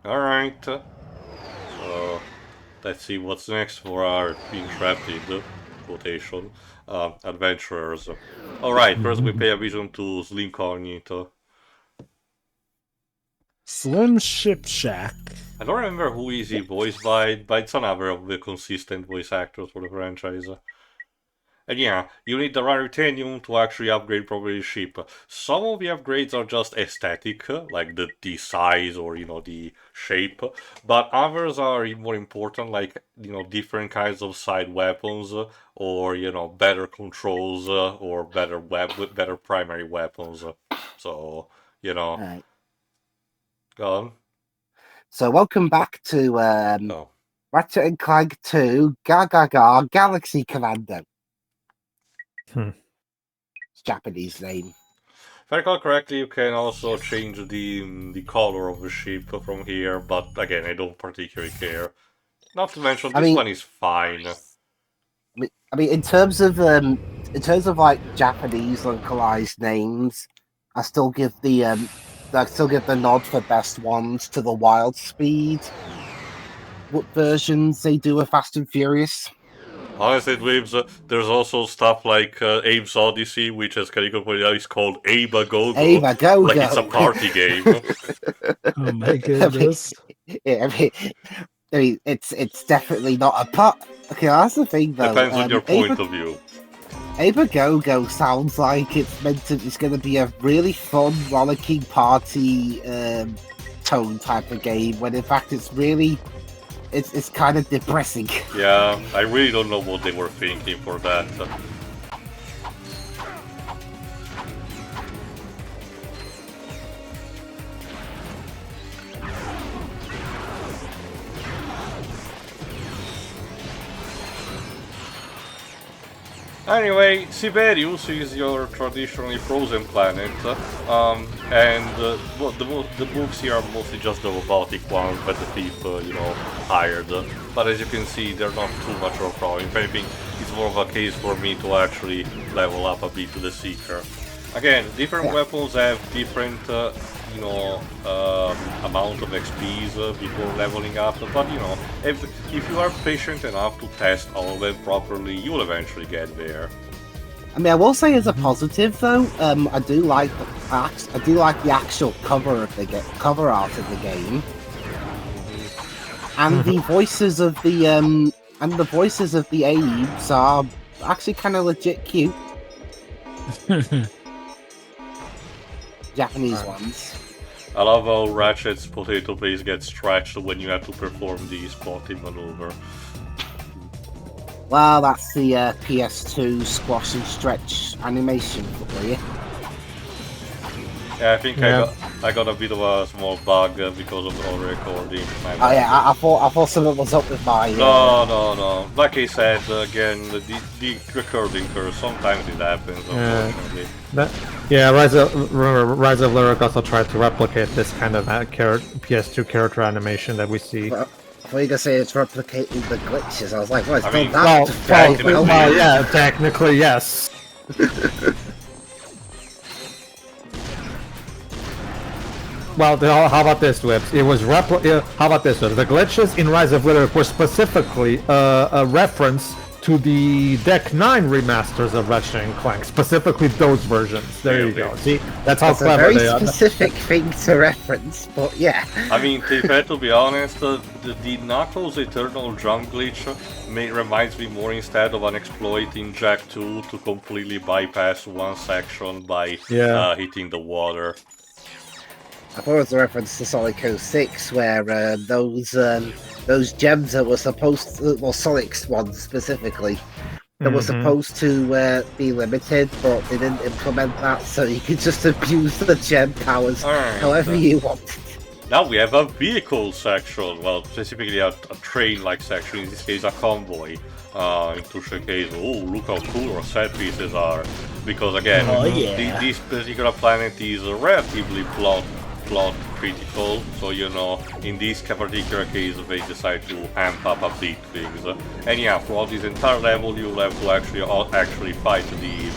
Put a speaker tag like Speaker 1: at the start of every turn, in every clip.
Speaker 1: Alright. So, let's see what's next for our intrepid quotation adventurers. Alright, first we pay a visit to Slim Cognito.
Speaker 2: Slim Ship Shack.
Speaker 1: I don't remember who is he voiced by, but it's another of the consistent voice actors for the franchise. And yeah, you need the Raritanium to actually upgrade properly the ship. Some of the upgrades are just aesthetic, like the size or, the shape. But others are more important, like, different kinds of side weapons, or, better controls, or better primary weapons. So,
Speaker 3: Right.
Speaker 1: go on.
Speaker 3: So welcome back to
Speaker 1: Oh.
Speaker 3: Ratchet and Clank 2 Gaga Galaxy Commando. It's Japanese name.
Speaker 1: If I recall correctly, you can also change the color of the ship from here, but again, I don't particularly care. Not to mention, this one is fine.
Speaker 3: I mean, in terms of like Japanese localized names, I still give the nod for best ones to the Wild Speed. What versions they do of Fast and Furious?
Speaker 1: Honestly, there's also stuff like Abe's Odyssey, which, as Calico pointed out, is called Abe a Go Go.
Speaker 3: Abe a Go Go.
Speaker 1: Like it's a party game.
Speaker 2: Oh my goodness.
Speaker 3: I mean, it's definitely not a pot. Okay, that's the thing though.
Speaker 1: Depends on your point of view.
Speaker 3: Abe a Go Go sounds like it's going to be a really fun, rollicking party tone type of game, when in fact it's really. It's kind of depressing.
Speaker 1: Yeah, I really don't know what they were thinking for that. Anyway, Siberius is your traditionally frozen planet, and the books here are mostly just the robotic ones that the thief, hired. But as you can see, they're not too much of a problem. If anything, it's more of a case for me to actually level up a bit to the Seeker. Again, different weapons have different, amount of XPs before leveling up, but if you are patient enough to test all of them properly, you'll eventually get there.
Speaker 3: I mean, I will say as a positive though, I do like the actual cover art of the game, and the voices of the Abes are actually kind of legit cute. Japanese ones.
Speaker 1: I love how Ratchet's potato face gets stretched when you have to perform the spotting maneuver.
Speaker 3: Well, that's the PS2 squash and stretch animation for you.
Speaker 1: Yeah, I think I got a bit of a small bug because of the recording.
Speaker 3: Oh yeah, I thought something was up with my.
Speaker 1: No. Like I said, again, the recording curve, sometimes it happens, unfortunately.
Speaker 4: Rise of Lyric also tried to replicate this kind of PS2 character animation that we see.
Speaker 3: Well, I thought you were gonna say it's replicating the glitches. I was like, well, it's
Speaker 1: I mean,
Speaker 4: yeah, technically, yes. Well, how about this, Whips? It was how about this, Whips? The glitches in Rise of Lyric were specifically a reference to the Deck 9 remasters of Ratchet and Clank, specifically those versions. There you go. See, that's how clever they are.
Speaker 3: It's a very specific thing to reference, but yeah.
Speaker 1: I mean, to be honest, the Knuckles Eternal Jump glitch reminds me more instead of an exploit in Jack 2 to completely bypass one section by hitting the water.
Speaker 3: I thought it was a reference to Sonic 06, where those gems that were supposed to, well, Sonic's ones specifically, that were supposed to be limited, but they didn't implement that, so you could just abuse the gem powers however you wanted.
Speaker 1: Now we have a vehicle section, well, specifically a train-like section, in this case a convoy, to showcase, look how cool our set pieces are, because again, this particular planet is relatively plot critical, so in this particular case they decide to amp up a bit things. And yeah, throughout this entire level you'll have to actually fight the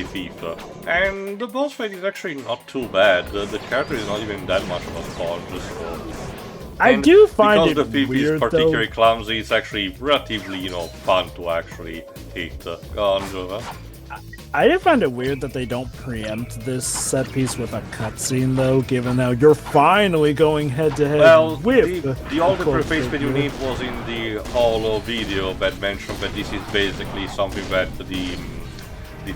Speaker 1: thief. And the boss fight is actually not too bad. The character is not even that much of a sponge, so
Speaker 2: I
Speaker 1: And
Speaker 2: do find
Speaker 1: because
Speaker 2: it
Speaker 1: the PP
Speaker 2: weird,
Speaker 1: is particularly clumsy, it's actually relatively, you know, fun to actually hit. Go on, Jova.
Speaker 2: I do find it weird that they don't preempt this set piece with a cutscene, though, given how you're finally going head-to-head
Speaker 1: Well,
Speaker 2: with
Speaker 1: the only
Speaker 2: close
Speaker 1: preface you
Speaker 2: figure.
Speaker 1: need was in the holo video that mentioned that this is basically something that the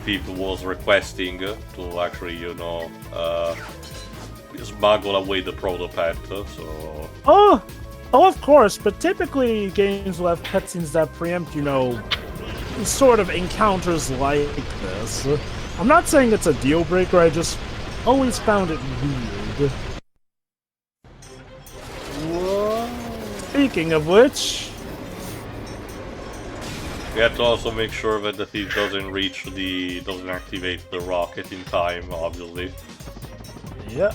Speaker 1: people was requesting to actually, you know, smuggle away the protopet, so...
Speaker 2: Oh, of course, but typically games will have cutscenes that preempt, you know, sort of encounters like this. I'm not saying it's a deal breaker, I just always found it weird. Speaking of which...
Speaker 1: You have to also make sure that the thief doesn't doesn't activate the rocket in time, obviously.
Speaker 2: Yeah.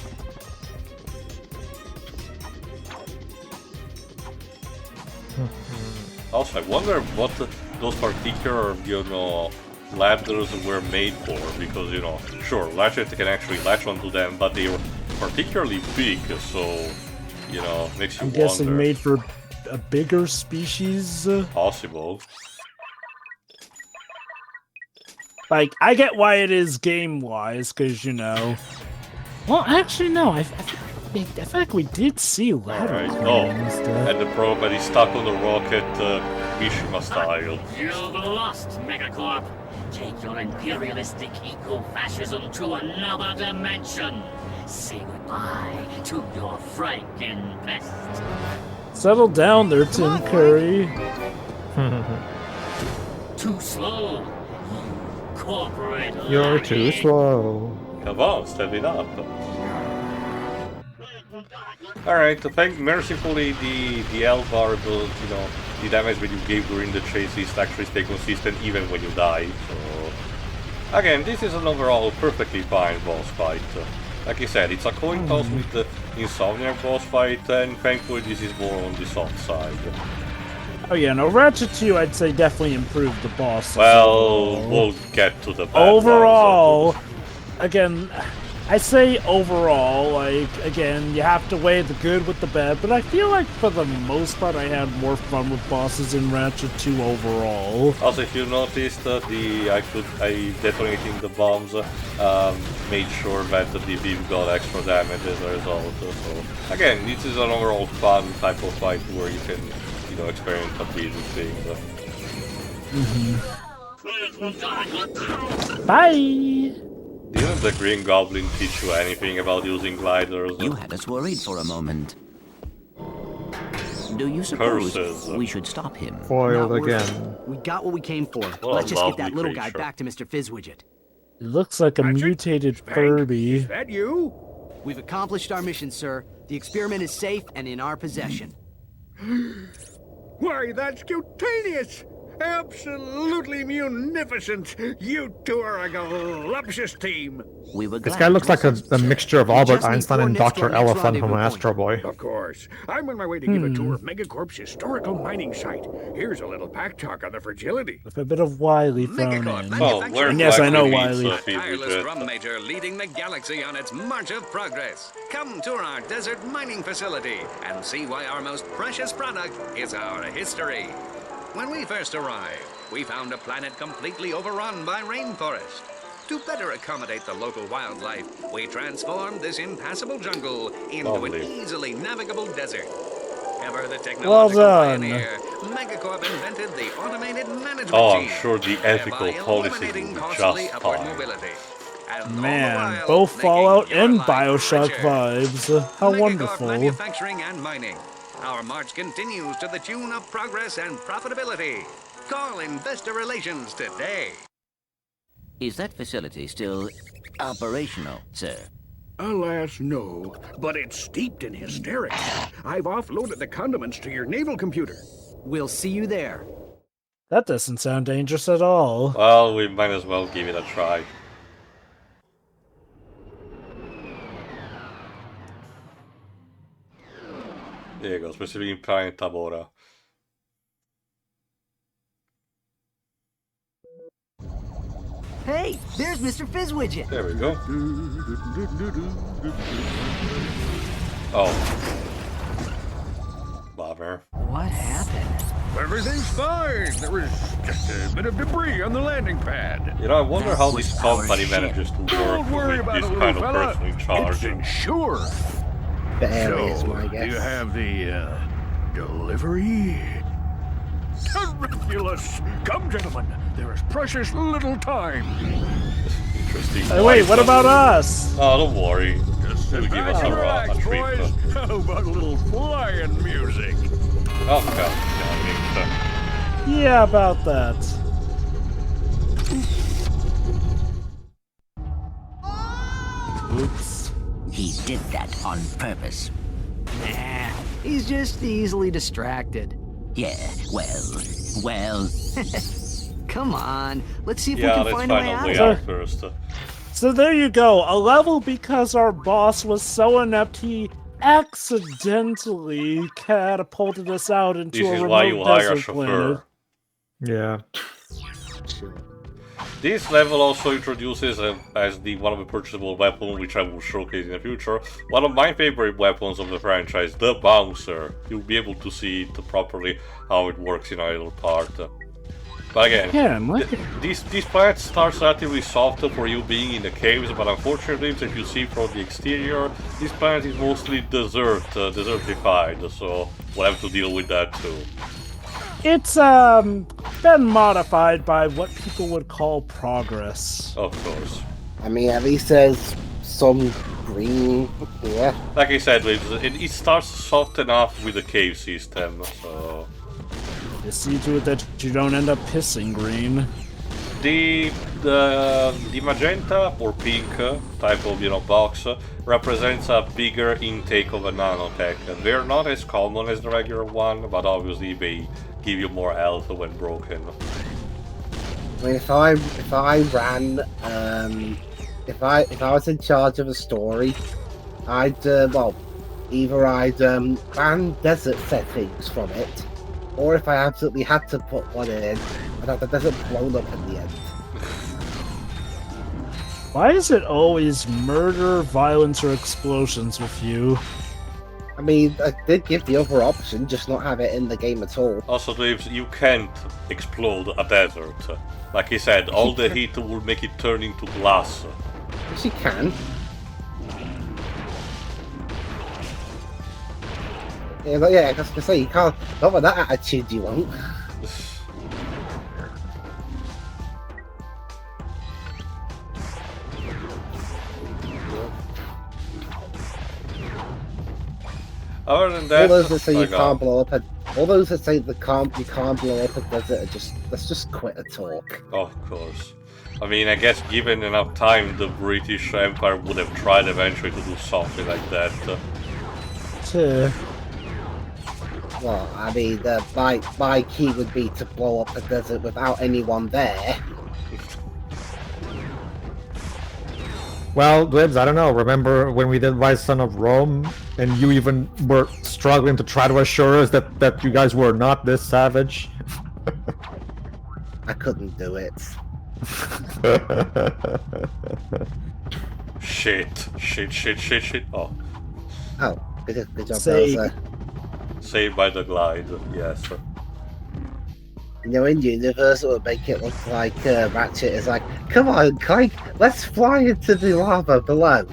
Speaker 1: Also, I wonder what those particular, you know, ladders were made for, because, you know, sure, Ratchet can actually latch onto them, but they were particularly big, so, you know, makes you
Speaker 2: I'm
Speaker 1: wonder.
Speaker 2: guessing made for a bigger species?
Speaker 1: Possible.
Speaker 2: Like, I get why it is game-wise, because, you know... Well, actually, no, I feel like we did see ladder
Speaker 1: Alright,
Speaker 2: cranes,
Speaker 1: and the probe is stuck on the rocket, Mishima style.
Speaker 5: You've lost, MegaCorp. Take your imperialistic eco-fascism to another dimension. Say goodbye to your Franken pest.
Speaker 2: Settle down there, Tim Curry.
Speaker 5: Too slow. You corporate
Speaker 4: You're too
Speaker 5: lying.
Speaker 4: slow.
Speaker 1: Come on, step it up. Alright, mercifully the L variable, you know, the damage that you gave during the chase is actually stay consistent even when you die, so... Again, this is an overall perfectly fine boss fight. Like I said, it's a coin toss with the Insomniac boss fight, and thankfully this is more on the soft side.
Speaker 2: Oh yeah, no, Ratchet 2 I'd say definitely improved the boss.
Speaker 1: Well, we'll get to the bad
Speaker 2: overall,
Speaker 1: ones,
Speaker 2: again, I say overall, like, again, you have to weigh the good with the bad, but I feel like for the most part I had more fun with bosses in Ratchet 2 overall.
Speaker 1: Also, if you noticed, I detonating the bombs made sure that the beam got extra damage as a result. So again, this is an overall fun type of fight where you can, you know, experiment a bit with things.
Speaker 2: Bye!
Speaker 1: Didn't the Green Goblin teach you anything about using gliders?
Speaker 6: You had us worried for a moment. Do you suppose
Speaker 1: Curses.
Speaker 6: we should stop him?
Speaker 4: Foiled
Speaker 7: Not worth
Speaker 4: again.
Speaker 7: it. We got what we came for.
Speaker 1: What a
Speaker 7: Let's just get that
Speaker 1: lovely
Speaker 7: little guy
Speaker 1: creature.
Speaker 7: back to Mr. Fizzwidget.
Speaker 2: It looks like a mutated Furby.
Speaker 8: That you?
Speaker 7: We've accomplished our mission, sir. The experiment is safe and in our possession.
Speaker 8: Why, that's cutaneous! Absolutely munificent! You two are a galuptious team!
Speaker 7: We were
Speaker 4: This
Speaker 7: glad
Speaker 4: guy looks
Speaker 7: to
Speaker 4: like a
Speaker 7: assist, sir.
Speaker 4: mixture of
Speaker 7: We
Speaker 4: Albert
Speaker 7: just need
Speaker 4: Einstein and
Speaker 7: coordinates to
Speaker 4: Dr.
Speaker 7: our next
Speaker 4: Elephant from
Speaker 7: rendezvous
Speaker 4: Astro Boy.
Speaker 8: Of course. I'm on my way to give a tour of MegaCorp's historical mining site. Here's a little pack talk on the fragility.
Speaker 2: With a bit of Wily thrown in.
Speaker 1: Oh, where
Speaker 2: And yes, I know
Speaker 1: exactly
Speaker 2: Wily.
Speaker 1: meets
Speaker 9: Tireless
Speaker 1: Fidget?
Speaker 9: drum major leading the galaxy on its march of progress. Come tour our desert mining facility and see why our most precious product is our history. When we first arrived, we found a planet completely overrun by rainforest. To better accommodate the local wildlife, we transformed this impassable jungle into
Speaker 1: Lovely.
Speaker 9: an easily navigable desert. Ever the technological
Speaker 2: Well done.
Speaker 9: pioneer, MegaCorp invented the automated management
Speaker 1: Oh, I'm
Speaker 9: team,
Speaker 1: sure the ethical
Speaker 9: thereby
Speaker 1: policies
Speaker 9: eliminating
Speaker 1: will be
Speaker 9: costly
Speaker 1: just
Speaker 9: upward
Speaker 1: fine.
Speaker 9: mobility. And all the
Speaker 2: Man,
Speaker 9: while
Speaker 2: both
Speaker 9: making
Speaker 2: Fallout
Speaker 9: your
Speaker 2: and
Speaker 9: life
Speaker 2: Bioshock
Speaker 9: richer.
Speaker 2: vibes. How
Speaker 9: MegaCorp
Speaker 2: wonderful.
Speaker 9: Manufacturing and mining. Our march continues to the tune of progress and profitability. Call Investor Relations today.
Speaker 6: Is that facility still operational, sir?
Speaker 8: Alas, no. But it's steeped in hysterics. I've offloaded the condiments to your naval computer.
Speaker 7: We'll see you there.
Speaker 2: That doesn't sound dangerous at all.
Speaker 1: Well, we might as well give it a try. There you go, specifically in Planet Tabora.
Speaker 7: Hey, there's Mr. Fizzwidget.
Speaker 1: There we go. Oh. corner.
Speaker 7: What happened?
Speaker 8: Everything's fine. There was just a bit of debris on the landing pad.
Speaker 1: You know, I wonder how
Speaker 6: That
Speaker 1: this
Speaker 6: was our
Speaker 1: company
Speaker 6: ship.
Speaker 1: manages to
Speaker 8: Don't
Speaker 1: work
Speaker 8: worry
Speaker 1: with
Speaker 8: about
Speaker 1: this
Speaker 8: it,
Speaker 1: kind
Speaker 8: little
Speaker 1: of
Speaker 8: fella.
Speaker 1: person in charge.
Speaker 8: It's insured.
Speaker 3: Barely,
Speaker 8: So,
Speaker 3: I guess.
Speaker 8: do you have the delivery? Ridiculous! Come, gentlemen. There is precious little time.
Speaker 1: Interesting.
Speaker 2: Hey, wait, what about us?
Speaker 1: Oh, don't worry.
Speaker 8: Just
Speaker 1: Will
Speaker 8: sit
Speaker 1: give
Speaker 8: back
Speaker 1: us
Speaker 8: and
Speaker 1: a
Speaker 8: relax,
Speaker 1: treat.
Speaker 8: boys. How about a little flying music?
Speaker 1: Oh, God damn it.
Speaker 2: Yeah, about that. Oops.
Speaker 6: He did that on purpose.
Speaker 7: Nah, he's just easily distracted.
Speaker 6: Yeah, well.
Speaker 7: Come on, let's see if
Speaker 1: Yeah,
Speaker 7: we can
Speaker 1: let's
Speaker 7: find a way out.
Speaker 1: way
Speaker 7: of
Speaker 1: out
Speaker 7: it.
Speaker 1: first.
Speaker 2: So there you go. A level because our boss was so inept he accidentally catapulted us out into
Speaker 1: This
Speaker 2: a
Speaker 1: is
Speaker 2: remote
Speaker 1: why you hire a
Speaker 2: desert planet.
Speaker 1: chauffeur.
Speaker 4: Yeah.
Speaker 1: This level also introduces as the one of the purchasable weapons, which I will showcase in the future, one of my favorite weapons of the franchise, the bouncer. You'll be able to see it properly how it works in a little part. But again, these planets start relatively soft for you being in the caves, but unfortunately, as you see from the exterior, this planet is mostly desertified, so we'll have to deal with that too.
Speaker 2: It's been modified by what people would call progress.
Speaker 1: Of course.
Speaker 3: I mean, at least there's some green here.
Speaker 1: Like I said, it starts soft enough with the cave system, so...
Speaker 2: Just see to it that you don't end up pissing green.
Speaker 1: The magenta or pink type of box represents a bigger intake of a nanotech. They're not as common as the regular one, but obviously they give you more health when broken.
Speaker 3: I mean, if I ran, if I was in charge of a story, I'd either I'd ban desert settings from it, or if I absolutely had to put one in, I'd have the desert blown up in the end.
Speaker 2: Why is it always murder, violence, or explosions with you?
Speaker 3: I mean, I did give the other option, just not have it in the game at all.
Speaker 1: Also, Dave, you can't explode a desert. Like I said, all the heat will make it turn into glass.
Speaker 3: Yes, you can. Yeah, but yeah, I was gonna say, you can't. Not with that attitude, you won't.
Speaker 1: Other than that,
Speaker 3: all those that say you can't blow up all those that say you can't blow up a desert are let's just quit the talk.
Speaker 1: Of course. I mean, I guess given enough time, the British Empire would have tried eventually to do something like that.
Speaker 3: Well, I mean, my key would be to blow up the desert without anyone there.
Speaker 4: Well, Glibs, I don't know. Remember when we did Rise Son of Rome, and you even were struggling to try to assure us that you guys were not this savage?
Speaker 3: I couldn't do it.
Speaker 1: Shit. Oh.
Speaker 3: Oh, good job, Elsa.
Speaker 1: Saved by the glide, yes.
Speaker 3: You know, in universe, it would make it look like Ratchet is like, come on, Clank, let's fly into the lava below.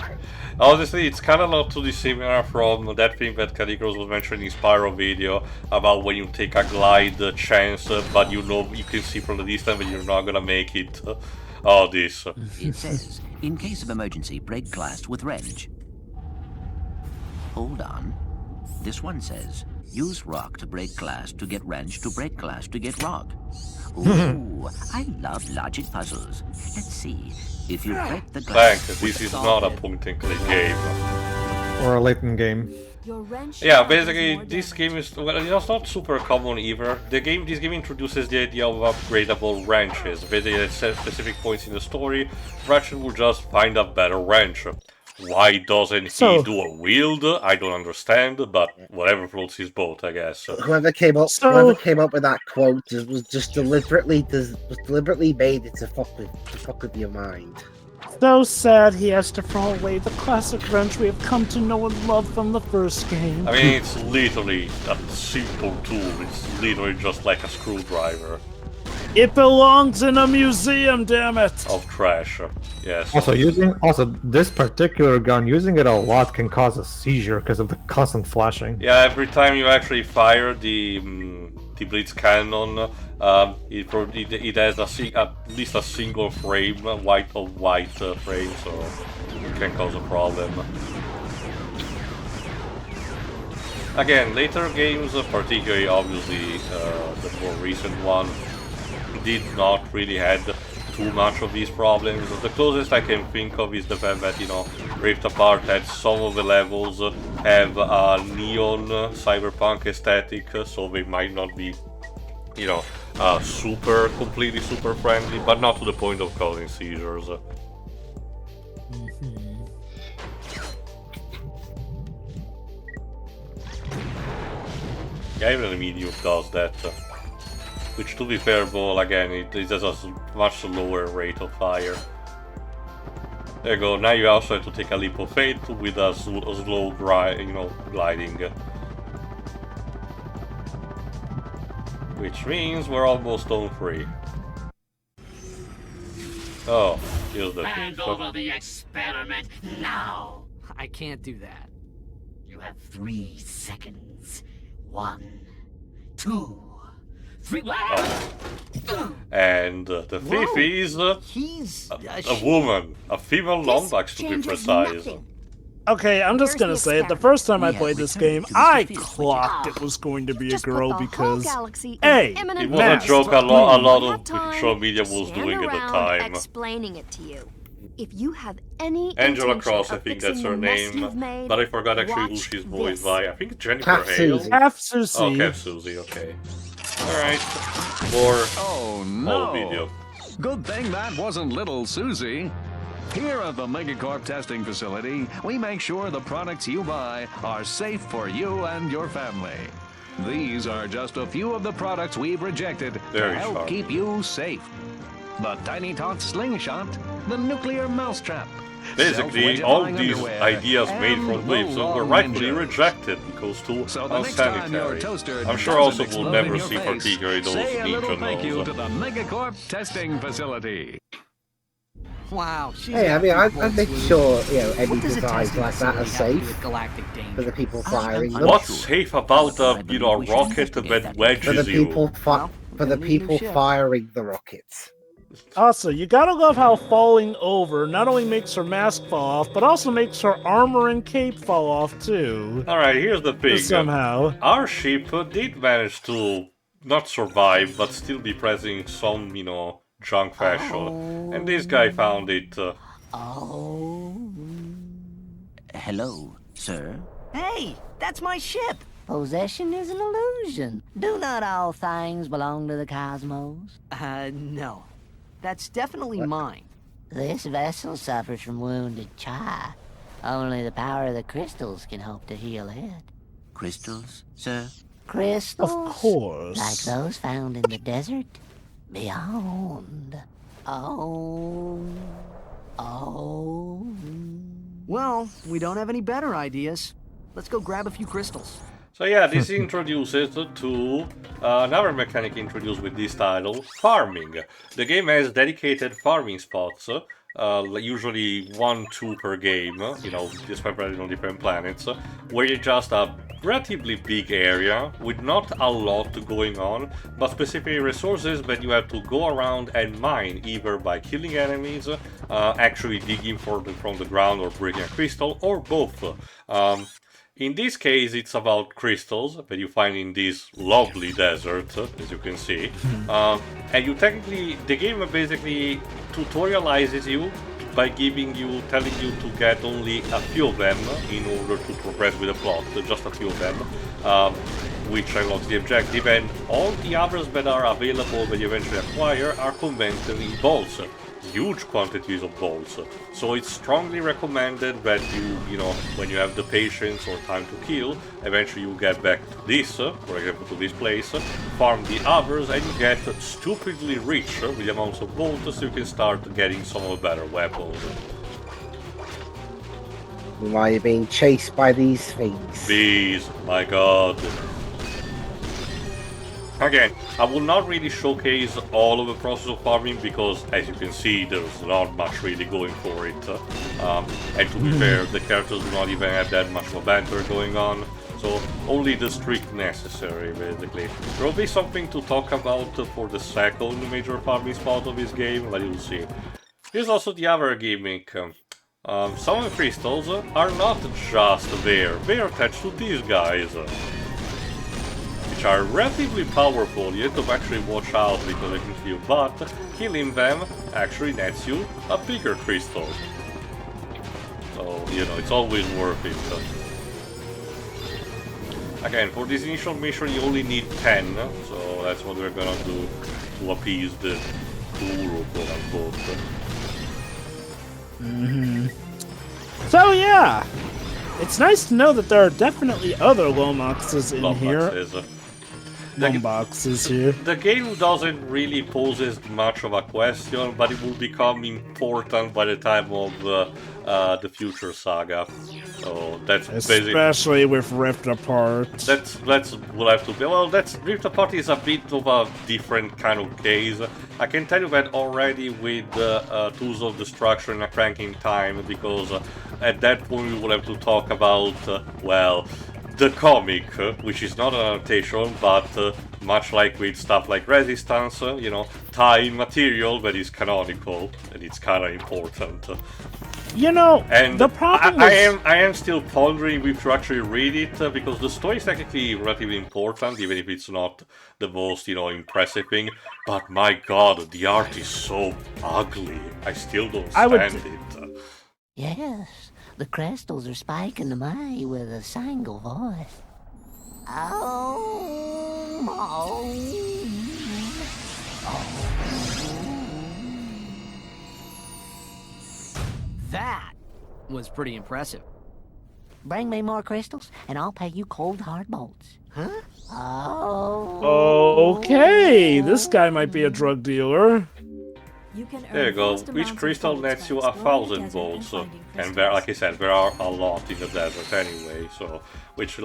Speaker 1: Honestly, it's kind of not too dissimilar from that thing that Caligros was mentioning in Spyro video about when you take a glide chance, but you know you can see from the distance that you're not gonna make it. Oh, this.
Speaker 6: It says, in case of emergency, break glass with wrench. Hold on. This one says, use rock to break glass to get wrench to break glass to get rock. Ooh, I love logic puzzles. Let's see. If you break the glass...
Speaker 1: Clank, this is not a point-and-click game.
Speaker 4: Or a Layton game.
Speaker 1: Yeah, basically, this game is... Well, it's not super common either. This game introduces the idea of upgradable wrenches. Basically, at specific points in the story, Ratchet will just find a better wrench. Why doesn't he dual wield? I don't understand, but whatever floats his boat, I guess.
Speaker 3: Whoever came up with that quote was just deliberately made it to fuck with your mind.
Speaker 2: So sad he has to throw away the classic wrench we have come to know and love from the first game.
Speaker 1: I mean, it's literally a simple tool. It's literally just like a screwdriver.
Speaker 2: It belongs in a museum, damn it!
Speaker 1: Of trash, yes.
Speaker 4: Also this particular gun, using it a lot can cause a seizure because of the constant flashing.
Speaker 1: Yeah, every time you actually fire the blitz cannon, it has at least a single frame, white frame, so it can cause a problem. Again, later games, particularly obviously the more recent one, did not really had too much of these problems. The closest I can think of is the fact that, you know, Rift Apart had some of the levels have a neon cyberpunk aesthetic, so they might not be, you know, completely super friendly, but not to the point of causing seizures. Yeah, even the medium does that. Which, to be fair, well, again, it has a much lower rate of fire. There you go. Now you also have to take a leap of faith with a slow gliding. Which means we're almost stone free. Oh, here's the
Speaker 5: Hand over the experiment now.
Speaker 7: I can't do that.
Speaker 5: You have 3 seconds. 1, 2, 3.
Speaker 1: And the thief is a woman, a female Lombax to be precise.
Speaker 2: Okay, I'm just gonna say it. The first time I played this game, I clocked it was going to be a girl because
Speaker 1: it was a joke a lot of social media was doing at the time.
Speaker 10: Explaining it to you. If you have any
Speaker 1: Angela Cross, I think that's her name, but I forgot actually who she's voiced by. I think Jennifer Hale.
Speaker 2: Half Susie.
Speaker 1: Oh, Half Susie, okay. Alright, more video.
Speaker 11: Good thing that wasn't little Susie. Here at the MegaCorp testing facility, we make sure the products you buy are safe for you and your family. These are just a few of the products we've rejected to help keep you safe. The Tiny Tot Slingshot, the Nuclear Mousetrap.
Speaker 1: Basically, all these ideas made from clips were rightfully rejected because too unsanitary. I'm sure also we'll never see particularly those ninja
Speaker 11: thank you to the MegaCorp testing facility.
Speaker 7: Wow.
Speaker 3: Hey, I mean, I make sure, you know, any designs like that are safe for the people firing them.
Speaker 1: What's safe about a, you know, rocket that wedges you?
Speaker 3: For the people firing the rockets.
Speaker 2: Also, you gotta love how falling over not only makes her mask fall off, but also makes her armor and cape fall off too.
Speaker 1: Alright, here's the thing.
Speaker 2: Somehow.
Speaker 1: Our ship did manage to not survive, but still be present some, you know, junk fashion. And this guy found it.
Speaker 6: Hello, sir.
Speaker 7: Hey, that's my ship!
Speaker 12: Possession is an illusion. Do not all things belong to the cosmos?
Speaker 7: No. That's definitely mine.
Speaker 12: This vessel suffers from wounded Cha. Only the power of the crystals can hope to heal it.
Speaker 6: Crystals, sir?
Speaker 12: Crystals?
Speaker 2: Of course.
Speaker 12: Like those found in the desert? Beyond. Oh.
Speaker 7: Well, we don't have any better ideas. Let's go grab a few crystals.
Speaker 1: So yeah, this introduces to another mechanic introduced with this title, farming. The game has dedicated farming spots, usually 1-2 per game, you know, spread on different planets, where you just a relatively big area with not a lot going on, but specific resources that you have to go around and mine, either by killing enemies, actually digging from the ground or breaking a crystal, or both. In this case, it's about crystals that you find in this lovely desert, as you can see. And you technically, the game basically tutorializes you by telling you to get only a few of them in order to progress with the plot, just a few of them, which unlocks the objective, and all the others that are available that you eventually acquire are conventionally balls. huge quantities of bolts. So it's strongly recommended that you know, when you have the patience or time to kill, eventually you get back to this, for example to this place, farm the others, and you get stupidly rich with the amounts of bolts, so you can start getting some of the better weapons.
Speaker 3: Why are you being chased by these things?
Speaker 1: Bees, my god. Again, I will not really showcase all of the process of farming because, as you can see, there's not much really going for it. And to be fair, the characters do not even have that much of a banter going on, so only the strict necessary, basically. There will be something to talk about for the second major farming spot of this game, but you'll see. Here's also the other gimmick. Some of the crystals are not just there, they are attached to these guys. Which are relatively powerful, you have to actually watch out because they can kill, but killing them actually nets you a bigger crystal. So, you know, it's always worth it. Again, for this initial mission you only need 10, so that's what we're gonna do to appease the guru, quote unquote.
Speaker 2: So yeah, it's nice to know that there are definitely other Lomaxes in here. Boxes here.
Speaker 1: The game doesn't really pose much of a question, but it will become important by the time of the future saga. So that's
Speaker 2: especially with Rift Apart.
Speaker 1: We'll have to be. Well, Rift Apart is a bit of a different kind of case. I can tell you that already with Tools of Destruction and Cranking Time, because at that point we will have to talk about well, the comic, which is not an adaptation, but much like with stuff like Resistance, you know, tie-in material that is canonical, and it's kind of important.
Speaker 2: You know,
Speaker 1: and
Speaker 2: the problem
Speaker 1: I am still pondering if to actually read it, because the story is technically relatively important, even if it's not the most, you know, impressive thing. But my god, the art is so ugly. I still don't stand it.
Speaker 12: Yes. The crystals are spiking the money with a single voice.
Speaker 7: That was pretty impressive.
Speaker 12: Bring me more crystals, and I'll pay you cold hard bolts.
Speaker 7: Huh?
Speaker 2: Okay, this guy might be a drug dealer.
Speaker 1: There you go, each crystal nets you 1,000 bolts, and there, like I said, there are a lot in the desert anyway, so, which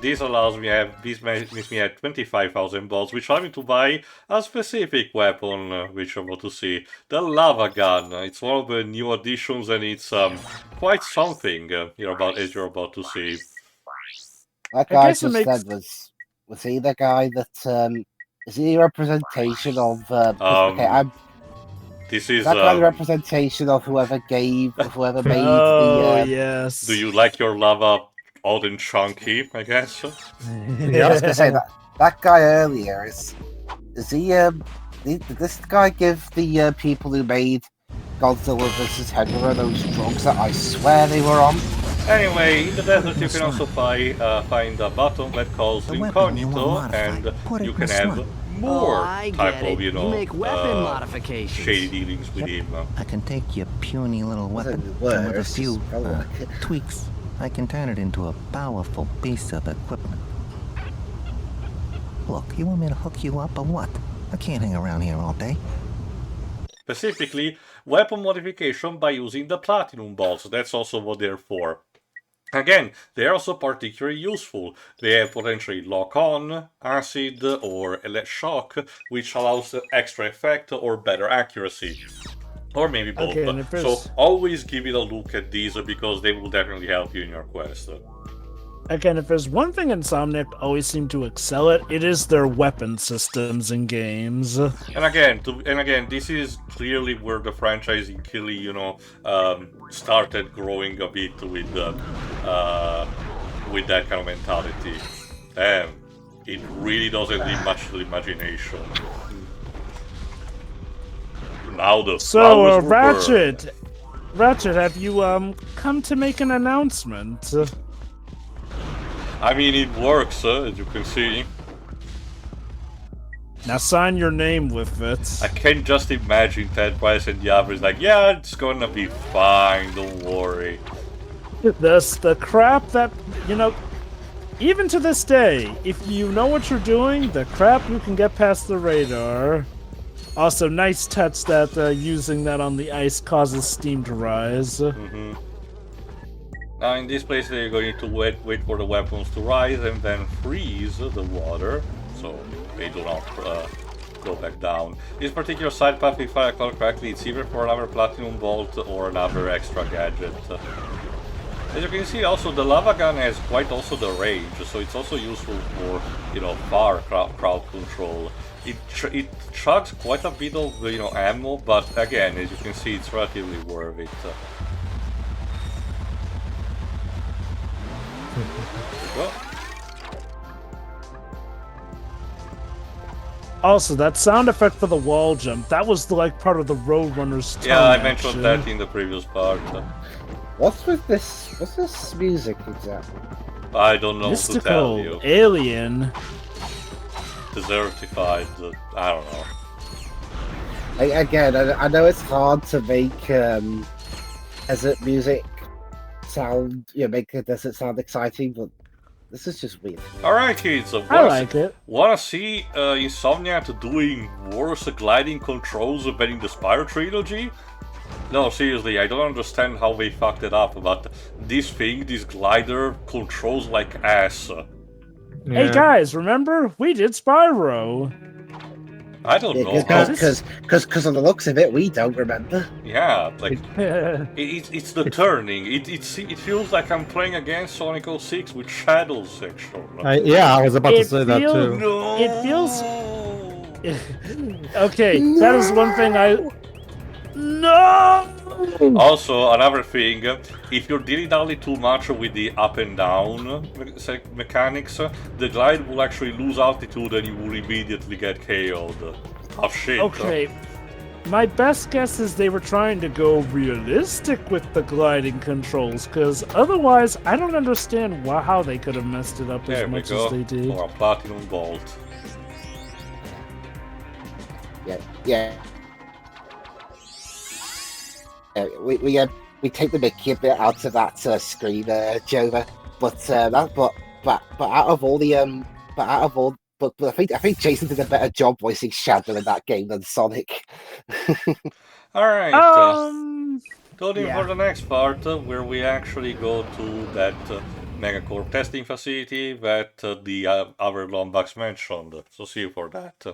Speaker 1: this allows me this makes me have 25,000 bolts, which allows me to buy a specific weapon, which I'm about to see, the lava gun. It's one of the new additions, and it's quite something, as you're about to see.
Speaker 3: That guy just said was he the guy that is he a representation of?
Speaker 1: This is
Speaker 3: that guy the representation of whoever made
Speaker 2: the. Yes.
Speaker 1: Do you like your lava odd and chunky? I guess.
Speaker 3: Yeah, I was gonna say that guy earlier is he? Did this guy give the people who made Godzilla vs. Hedorah those drugs that I swear they were on?
Speaker 1: Anyway, in the desert you can also find a button that calls Incognito, and you can have more type of, you know, shady dealings with him.
Speaker 13: I can take your puny little weapon, and with a few tweaks, I can turn it into a powerful piece of equipment. Look, you want me to hook you up or what? I can't hang around here all day.
Speaker 1: Specifically, weapon modification by using the platinum balls. That's also what they're for. Again, they are also particularly useful. They have potentially lock-on, acid, or shock, which allows extra effect or better accuracy. Or maybe both.
Speaker 2: Okay,
Speaker 1: so always give it a look at these, because they will definitely help you in your quest.
Speaker 2: Again, if there's one thing Insomniac always seem to excel at, it is their weapon systems in games.
Speaker 1: And again, this is clearly where the franchise clearly, you know, started growing a bit with that kind of mentality. Damn, it really doesn't leave much to the imagination. Now the
Speaker 2: so, Ratchet, have you come to make an announcement?
Speaker 1: I mean, it works, as you can see.
Speaker 2: Now sign your name with it.
Speaker 1: I can just imagine Ted Price and the others like, yeah, it's gonna be fine, don't worry.
Speaker 2: The crap that, you know, even to this day, if you know what you're doing, the crap you can get past the radar. Also, nice touch that using that on the ice causes steam to rise.
Speaker 1: Now in this place you're going to wait for the weapons to rise and then freeze the water, so they do not go back down. This particular side path, if I recall correctly, it's either for another platinum bolt or another extra gadget. As you can see, also the lava gun has quite also the range, so it's also useful for, you know, far crowd control. It chugs quite a bit of, you know, ammo, but again, as you can see, it's relatively worth it. Well.
Speaker 2: Also, that sound effect for the wall jump, that was like part of the Roadrunner's tongue.
Speaker 1: Yeah, I mentioned that in the previous part.
Speaker 3: What's with this? What's this music exactly?
Speaker 1: I don't know
Speaker 2: Mystical,
Speaker 1: to tell you.
Speaker 2: alien.
Speaker 1: Desertified, I don't know.
Speaker 3: Again, I know it's hard to make desert music sound, make a desert sound exciting, but this is just weird.
Speaker 1: Alright kids,
Speaker 2: I like it.
Speaker 1: Wanna see Insomniac doing worse gliding controls than in the Spyro trilogy? No, seriously, I don't understand how they fucked it up, but this glider, controls like ass.
Speaker 2: Yeah. Hey guys, remember? We did Spyro.
Speaker 1: I don't know.
Speaker 3: Because on the looks of it, we don't remember.
Speaker 1: Yeah, like it's the turning. It feels like I'm playing against Sonic 06 with Shadow section.
Speaker 4: Yeah, I was about to say that too.
Speaker 1: No.
Speaker 2: It feels. Okay, that is one thing No.
Speaker 1: Also, another thing, if you're dilly-dally too much with the up and down mechanics, the glide will actually lose altitude and you will immediately get KO'd. Oh shit.
Speaker 2: Okay, my best guess is they were trying to go realistic with the gliding controls, because otherwise I don't understand how they could have messed it up as much as they did.
Speaker 1: For a platinum bolt.
Speaker 3: Yeah. We take the Mickey a bit out of that screen, Jova, but out of all the but I think Jason did a better job voicing Shadow in that game than Sonic.
Speaker 1: Alright, tune in for the next part where we actually go to that MegaCorp testing facility that the other Lombax mentioned. So see you for that.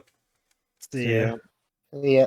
Speaker 2: See ya.
Speaker 3: Yeah.